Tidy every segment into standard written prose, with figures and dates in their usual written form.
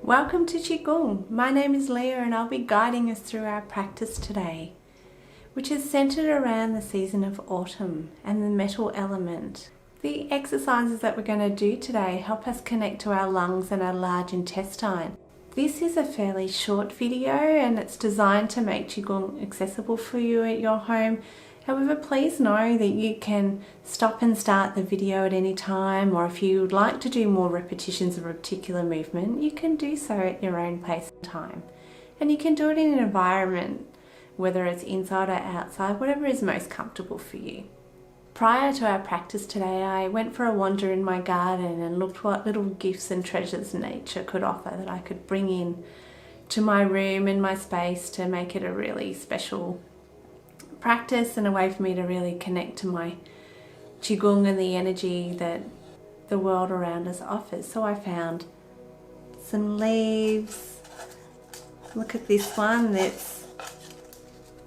Welcome to QiGong. My name is Leah and I'll be guiding us through our practice today, which is centered around the season of autumn and the metal element. The exercises that we're going to do today help us connect to our lungs and our large intestine. This is a fairly short video and it's designed to make QiGong accessible for you at your home. However, please know that you can stop and start the video at any time, or if you would like to do more repetitions of a particular movement, you can do so at your own pace and time. And you can do it in an environment, whether it's inside or outside, whatever is most comfortable for you. Prior to our practice today, I went for a wander in my garden and looked what little gifts and treasures nature could offer that I could bring in to my room and my space to make it a really special practice and a way for me to really connect to my QiGong and the energy that the world around us offers. So I found some leaves. Look at this one.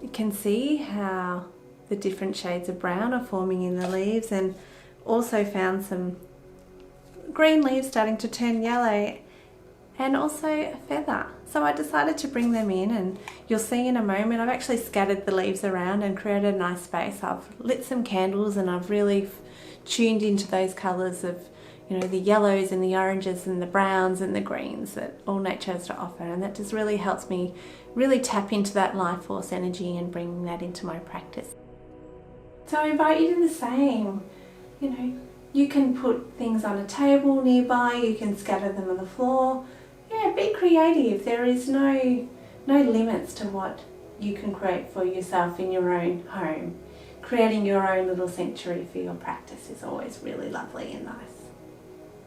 You can see how the different shades of brown are forming in the leaves, and also found some green leaves starting to turn yellow, and also a feather. So I decided to bring them in, and you'll see in a moment I've actually scattered the leaves around and created a nice space. I've lit some candles and I've really tuned into those colours of, the yellows and the oranges and the browns and the greens that all nature has to offer, and that just really helps me really tap into that life force energy and bring that into my practice. So I invite you to do the same. You can put things on a table nearby, you can scatter them on the floor. Yeah, be creative. There is no limits to what you can create for yourself in your own home. Creating your own little sanctuary for your practice is always really lovely and nice.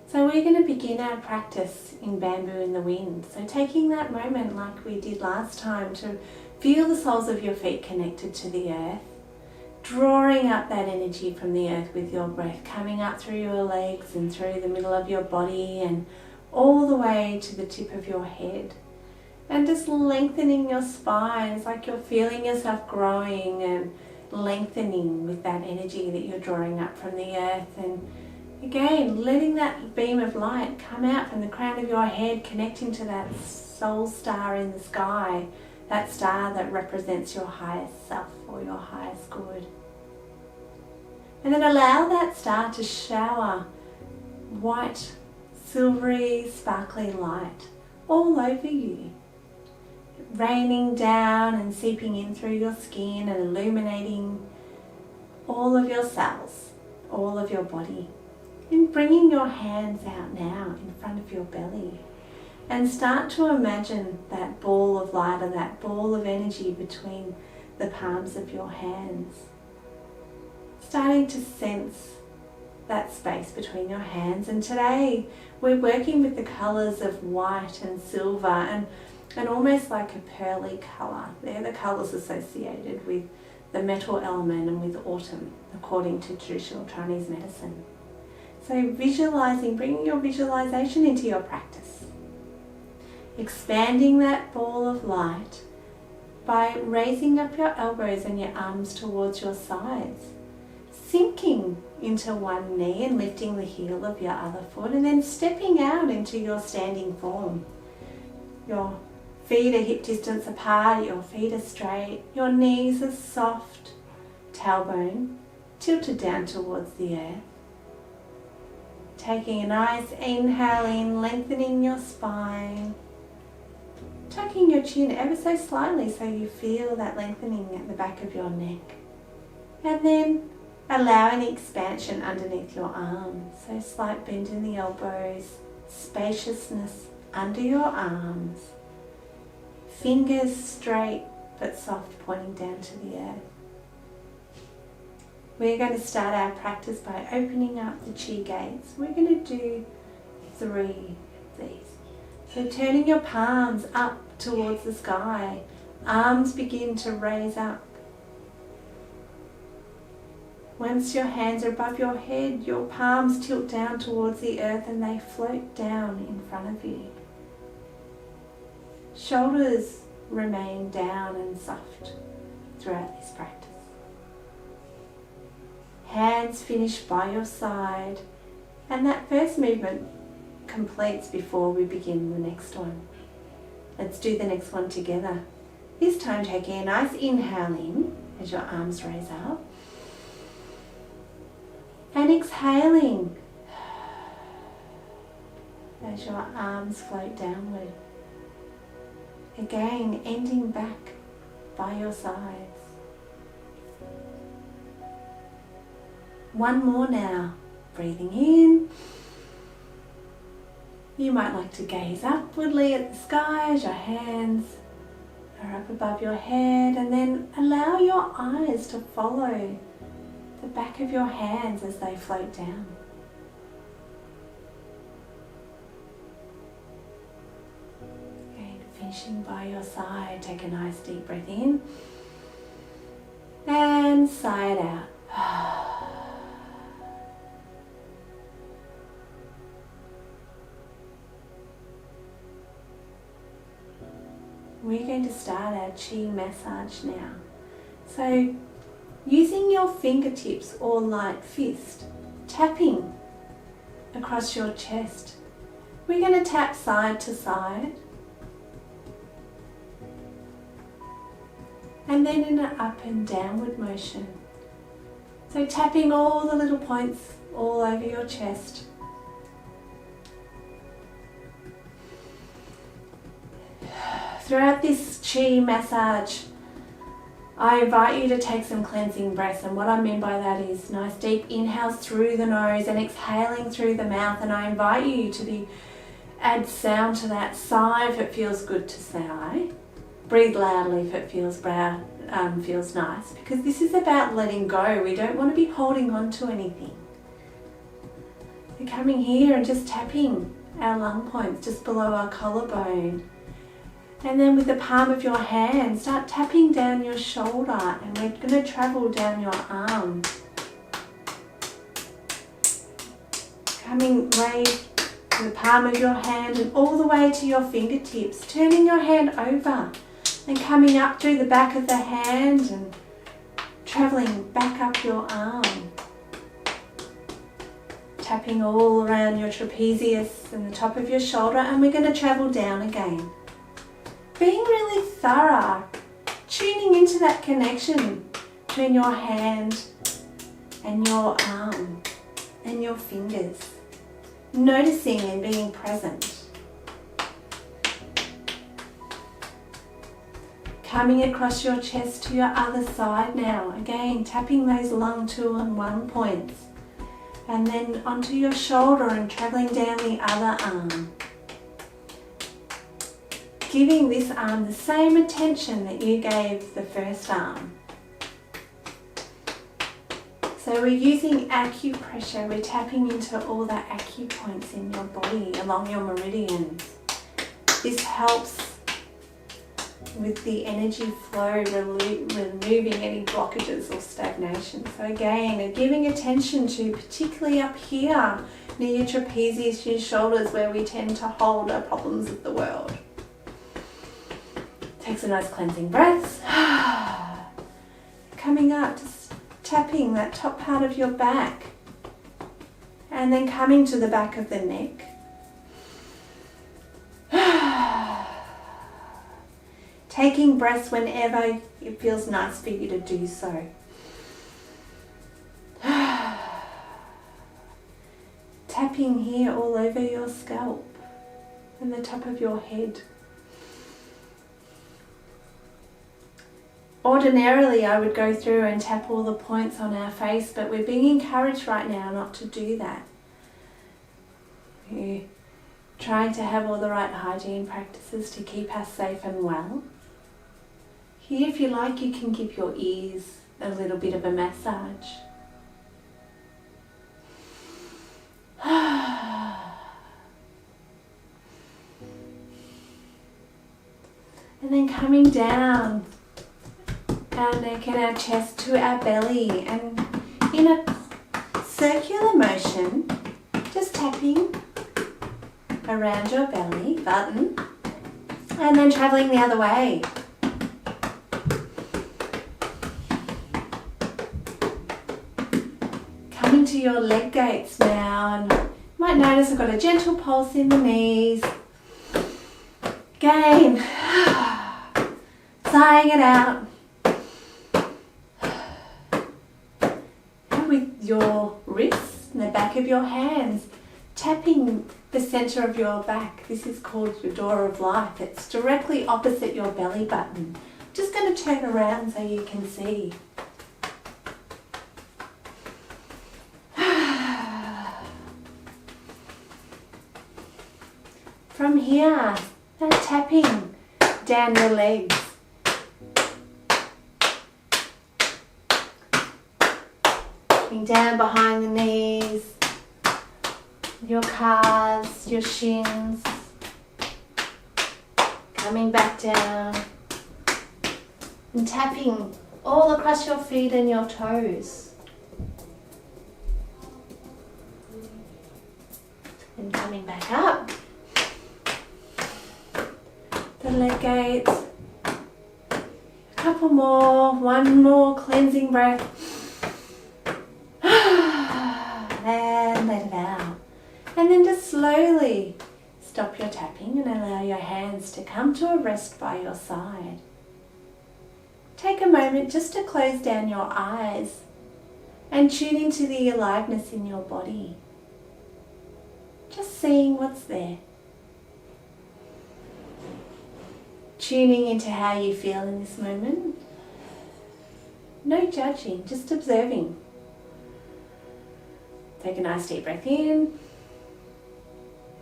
So we're going to begin our practice in bamboo in the wind. So taking that moment like we did last time to feel the soles of your feet connected to the earth, drawing up that energy from the earth with your breath, coming up through your legs and through the middle of your body and all the way to the tip of your head, and just lengthening your spine. It's like you're feeling yourself growing and lengthening with that energy that you're drawing up from the earth. And again, letting that beam of light come out from the crown of your head, connecting to that soul star in the sky, that star that represents your highest self or your highest good. And then allow that star to shower white, silvery, sparkly light all over you, raining down and seeping in through your skin and illuminating all of your cells, all of your body. And bringing your hands out now in front of your belly, and start to imagine that ball of light or that ball of energy between the palms of your hands. Starting to sense that space between your hands. And today we're working with the colours of white and silver and almost like a pearly colour. They're the colours associated with the metal element and with autumn, according to traditional Chinese medicine. So visualising, bringing your visualisation into your practice. Expanding that ball of light by raising up your elbows and your arms towards your sides, sinking into one knee and lifting the heel of your other foot, and then stepping out into your standing form. Your feet are hip distance apart, your feet are straight, your knees are soft, tailbone tilted down towards the earth. Taking a nice inhale in, lengthening your spine, tucking your chin ever so slightly so you feel that lengthening at the back of your neck. And then allowing expansion underneath your arms, so slight bend in the elbows, spaciousness under your arms, fingers straight but soft, pointing down to the earth. We're going to start our practice by opening up the chi gates. We're going to do 3 of these. So turning your palms up towards the sky, arms begin to raise up. Once your hands are above your head, your palms tilt down towards the earth and they float down in front of you. Shoulders remain down and soft throughout this practice. Hands finish by your side, and that first movement completes before we begin the next one. Let's do the next one together. This time taking a nice inhale in as your arms raise up. And exhaling as your arms float downward. Again, ending back by your sides. One more now. Breathing in. You might like to gaze upwardly at the sky as your hands are up above your head, and then allow your eyes to follow the back of your hands as they float down. And finishing by your side, take a nice deep breath in and sigh it out. We're going to start our Qi massage now. So using your fingertips or light fist, tapping across your chest. We're going to tap side to side. And then in an up and downward motion. So tapping all the little points all over your chest. Throughout this Qi massage, I invite you to take some cleansing breaths, and what I mean by that is nice deep inhales through the nose and exhaling through the mouth, and I invite you to add sound to that. Sigh if it feels good to sigh. Breathe loudly if it feels nice, because this is about letting go. We don't want to be holding on to anything. We're coming here and just tapping our lung points just below our collarbone. And then with the palm of your hand, start tapping down your shoulder, and we're going to travel down your arm. Coming way to the palm of your hand and all the way to your fingertips, turning your hand over and coming up through the back of the hand and travelling back up your arm. Tapping all around your trapezius and the top of your shoulder, and we're going to travel down again. Being really thorough, tuning into that connection between your hand and your arm and your fingers. Noticing and being present. Coming across your chest to your other side now. Again, tapping those lung 2 and 1 points. And then onto your shoulder and travelling down the other arm. Giving this arm the same attention that you gave the first arm. So we're using acupressure, we're tapping into all the acupoints in your body along your meridians. This helps with the energy flow, removing any blockages or stagnation. So again, giving attention to particularly up here near your trapezius, your shoulders, where we tend to hold our problems of the world. Take some nice cleansing breaths. Coming up, just tapping that top part of your back. And then coming to the back of the neck. Taking breaths whenever it feels nice for you to do so. Tapping here all over your scalp and the top of your head. Ordinarily, I would go through and tap all the points on our face, but we're being encouraged right now not to do that. We're trying to have all the right hygiene practices to keep us safe and well. Here, if you like, you can give your ears a little bit of a massage. And then coming down our neck and our chest to our belly, and in a circular motion, just tapping around your belly button and then travelling the other way. Coming to your leg gates now, and you Might notice I've got a gentle pulse in the knees. Again, sighing it out. And with your wrists and the back of your hands, tapping the center of your back. This is called your door of life. It's directly opposite your belly button. Just going to turn around so you can see. From here, tapping down your legs. Tapping down behind the knees, your calves, your shins. Coming back down. And tapping all across your feet and your toes. And coming back up. The leg gates. A couple more. One more cleansing breath. And let it out. And then just slowly stop your tapping and allow your hands to come to a rest by your side. Take a moment just to close down your eyes and tune into the aliveness in your body. Just seeing what's there. Tuning into how you feel in this moment. No judging, just observing. Take a nice deep breath in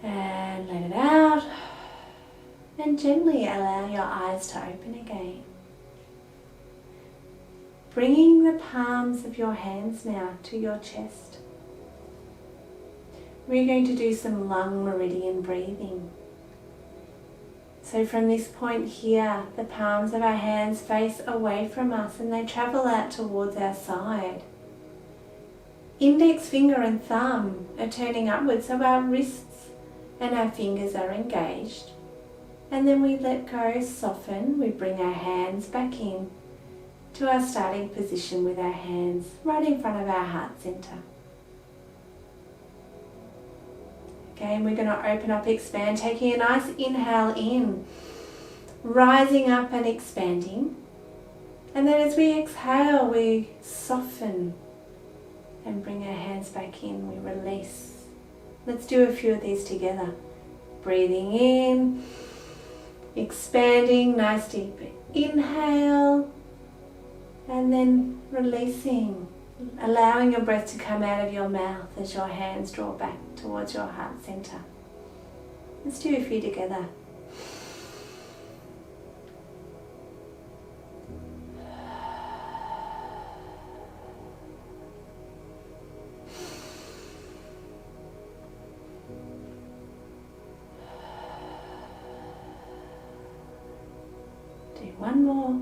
and let it out. And gently allow your eyes to open again. Bringing the palms of your hands now to your chest. We're going to do some lung meridian breathing. So from this point here, the palms of our hands face away from us and they travel out towards our side. Index finger and thumb are turning upwards, so our wrists and our fingers are engaged. And then we let go, soften, we bring our hands back in to our starting position with our hands right in front of our heart center. Again, we're going to open up, expand, taking a nice inhale in, rising up and expanding. And then as we exhale, we soften and bring our hands back in, we release. Let's do a few of these together. Breathing in, expanding, nice deep inhale, and then releasing, allowing your breath to come out of your mouth as your hands draw back towards your heart center. Let's do a few together. Do one more.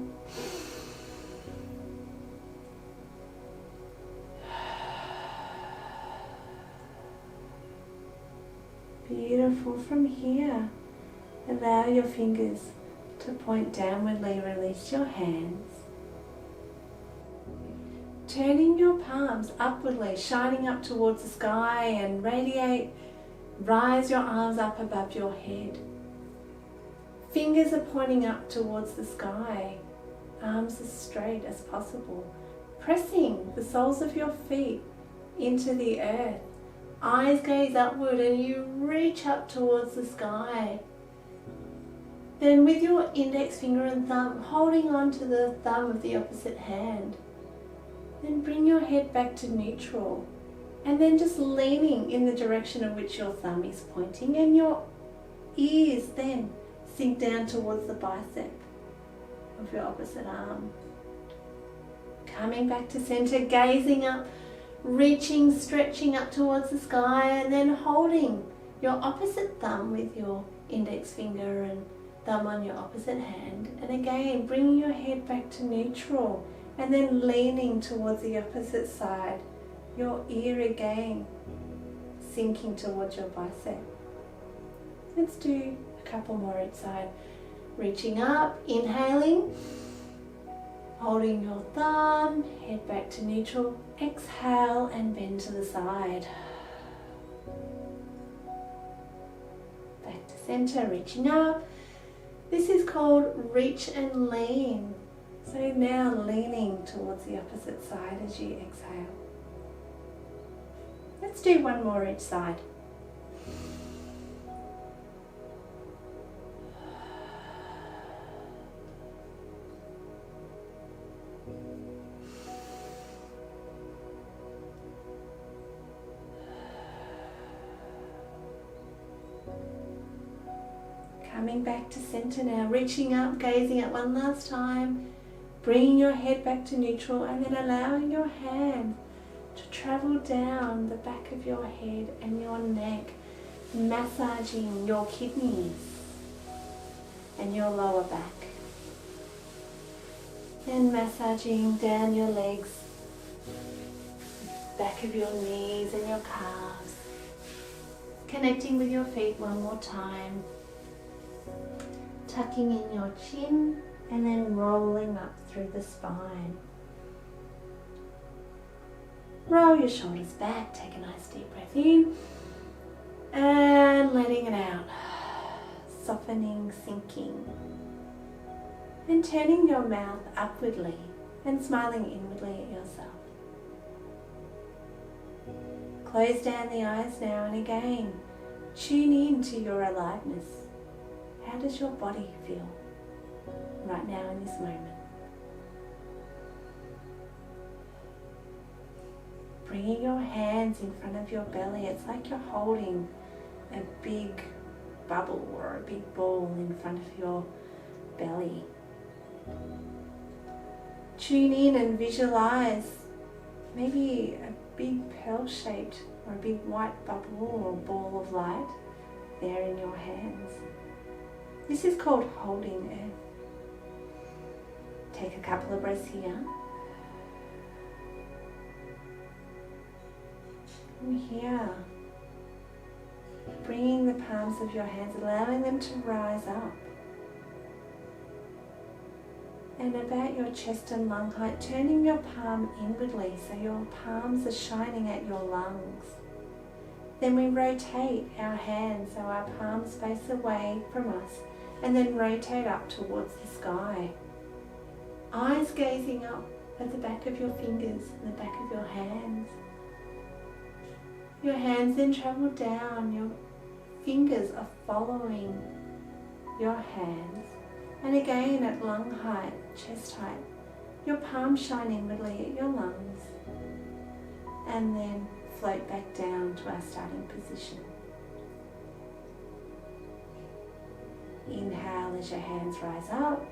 Beautiful. From here, allow your fingers to point downwardly, release your hands. Turning your palms upwardly, shining up towards the sky and radiate, rise your arms up above your head. Fingers are pointing up towards the sky, arms as straight as possible. Pressing the soles of your feet into the earth. Eyes gaze upward and you reach up towards the sky. Then with your index finger and thumb holding on to the thumb of the opposite hand, then bring your head back to neutral and then just leaning in the direction of which your thumb is pointing, and your ears then sink down towards the bicep of your opposite arm. Coming back to center, gazing up, reaching, stretching up towards the sky, and then holding your opposite thumb with your index finger and thumb on your opposite hand. And again, bringing your head back to neutral and then leaning towards the opposite side. Your ear again sinking towards your bicep. Let's do a couple more each side. Reaching up, inhaling, holding your thumb, head back to neutral, exhale and bend to the side. center, reaching up. This is called reach and lean. So now leaning towards the opposite side as you exhale. Let's do one more each side. Coming back to center now, reaching up, gazing at one last time, bringing your head back to neutral, and then allowing your hand to travel down the back of your head and your neck, massaging your kidneys and your lower back, and massaging down your legs, back of your knees and your calves, connecting with your feet one more time. Tucking in your chin and then rolling up through the spine. Roll your shoulders back, take a nice deep breath in and letting it out. Softening, sinking. And turning your mouth upwardly and smiling inwardly at yourself. Close down the eyes now and again tune in to your aliveness. How does your body feel right now in this moment? Bringing your hands in front of your belly, it's like you're holding a big bubble or a big ball in front of your belly. Tune in and visualize maybe a big pearl-shaped or a big white bubble or ball of light there in your hands. This is called holding earth. Take a couple of breaths here. And here, bringing the palms of your hands, allowing them to rise up. And about your chest and lung height, turning your palm inwardly so your palms are shining at your lungs. Then we rotate our hands so our palms face away from us, and then rotate up towards the sky. Eyes gazing up at the back of your fingers and the back of your hands. Your hands then travel down, your fingers are following your hands. And again at lung height, chest height, your palms shine inwardly at your lungs. And then float back down to our starting position. Inhale as your hands rise up,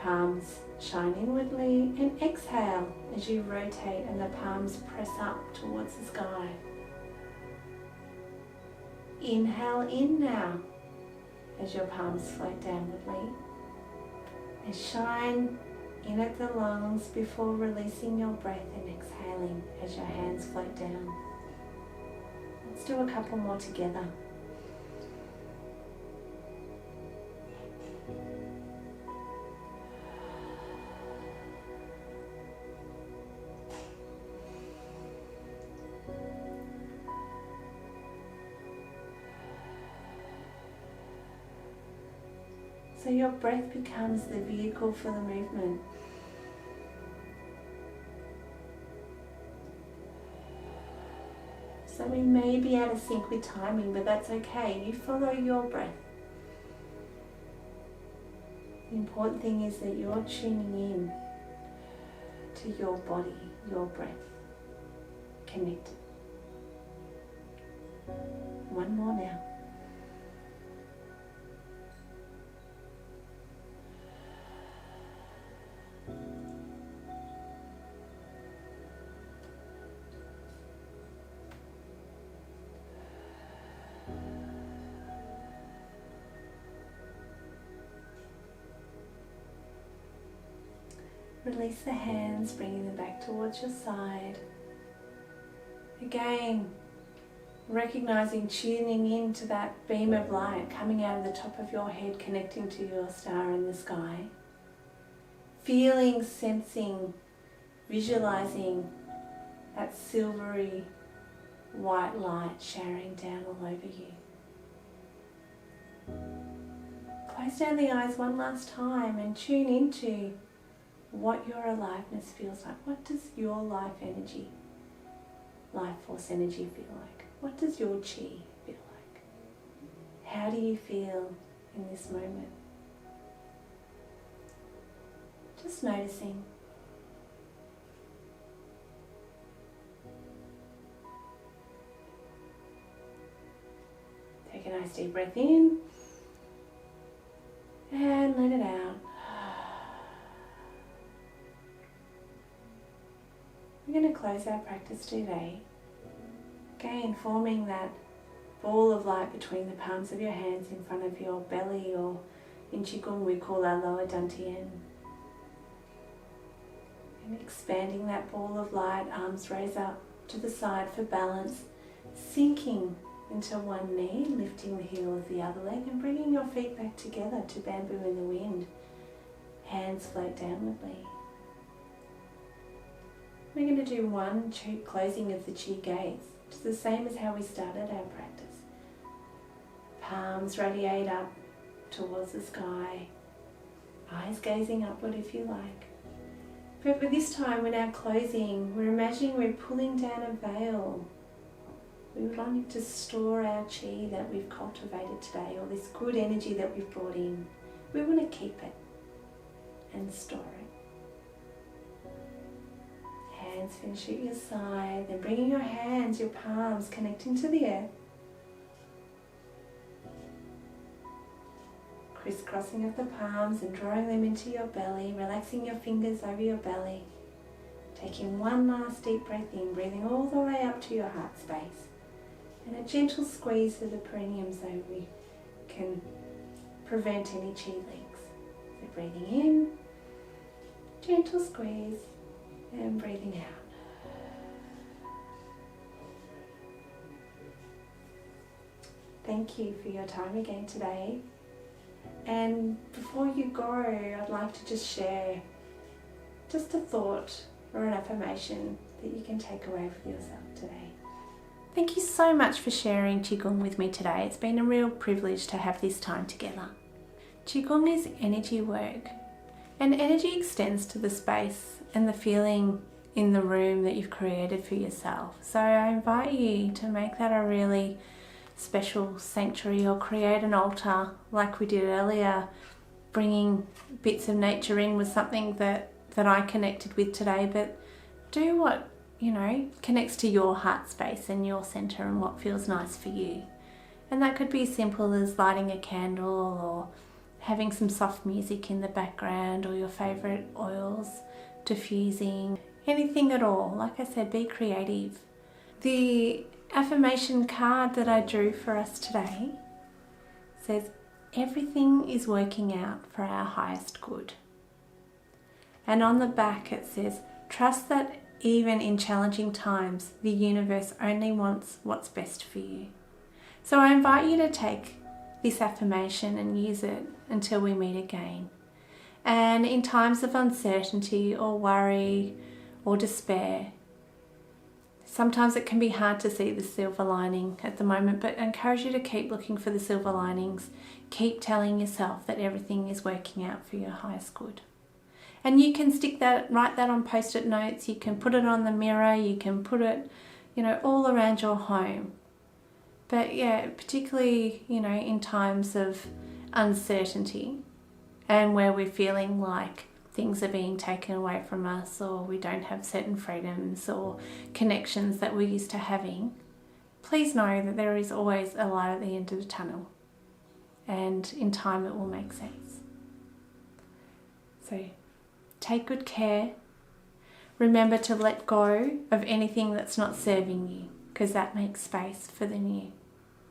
palms shine inwardly, and exhale as you rotate and the palms press up towards the sky. Inhale in now as your palms float downwardly, and shine in at the lungs before releasing your breath and exhaling as your hands float down. Let's do a couple more together. So your breath becomes the vehicle for the movement. So we may be out of sync with timing, but that's okay. You follow your breath. The important thing is that you're tuning in to your body, your breath, connected. One more now. Release the hands, bringing them back towards your side. Again, recognizing, tuning into that beam of light coming out of the top of your head, connecting to your star in the sky. Feeling, sensing, visualizing that silvery white light showering down all over you. Close down the eyes one last time and tune into what your aliveness feels like. What does your life force energy feel like? What does your chi feel like? How do you feel in this moment? Just noticing. Take a nice deep breath in and let it out. We're going to close our practice today. Again, forming that ball of light between the palms of your hands in front of your belly, or in QiGong we call our lower dantian. And expanding that ball of light, arms raise up to the side for balance, sinking into one knee, lifting the heel of the other leg and bringing your feet back together to bamboo in the wind. Hands float downwardly. We're going to do one closing of the chi gaze. It's the same as how we started our practice. Palms radiate up towards the sky, eyes gazing upward if you like. But for this time, when our closing, we're imagining we're pulling down a veil. We would like to store our chi that we've cultivated today, or this good energy that we've brought in. We want to keep it and store it. Hands finish at your side, then bringing your hands, your palms connecting to the earth. Crisscrossing of the palms and drawing them into your belly, relaxing your fingers over your belly. Taking one last deep breath in, breathing all the way up to your heart space. And a gentle squeeze of the perineum so we can prevent any chi leaks. So breathing in, gentle squeeze, and breathing out. Thank you for your time again today. And before you go, I'd like to just share just a thought or an affirmation that you can take away for yourself today. Thank you so much for sharing QiGong with me today. It's been a real privilege to have this time together. QiGong is energy work, and energy extends to the space and the feeling in the room that you've created for yourself. So I invite you to make that a really special sanctuary, or create an altar like we did earlier. Bringing bits of nature in was something that I connected with today, but do what connects to your heart space and your center and what feels nice for you. And that could be as simple as lighting a candle, or having some soft music in the background, or your favorite oils diffusing, anything at all. Like I said, be creative. The affirmation card that I drew for us today says, everything is working out for our highest good. And on the back it says, trust that even in challenging times, the universe only wants what's best for you. So I invite you to take this affirmation and use it until we meet again. And in times of uncertainty or worry or despair, sometimes it can be hard to see the silver lining at the moment, but I encourage you to keep looking for the silver linings. Keep telling yourself that everything is working out for your highest good. And you can write that on post-it notes, you can put it on the mirror, you can put it, all around your home. But yeah, particularly, in times of uncertainty and where we're feeling like things are being taken away from us, or we don't have certain freedoms or connections that we're used to having, please know that there is always a light at the end of the tunnel, and in time it will make sense. So take good care. Remember to let go of anything that's not serving you, because that makes space for the new.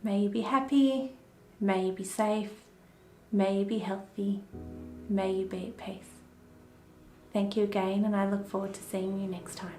May you be happy, may you be safe, may you be healthy, may you be at peace. Thank you again, and I look forward to seeing you next time.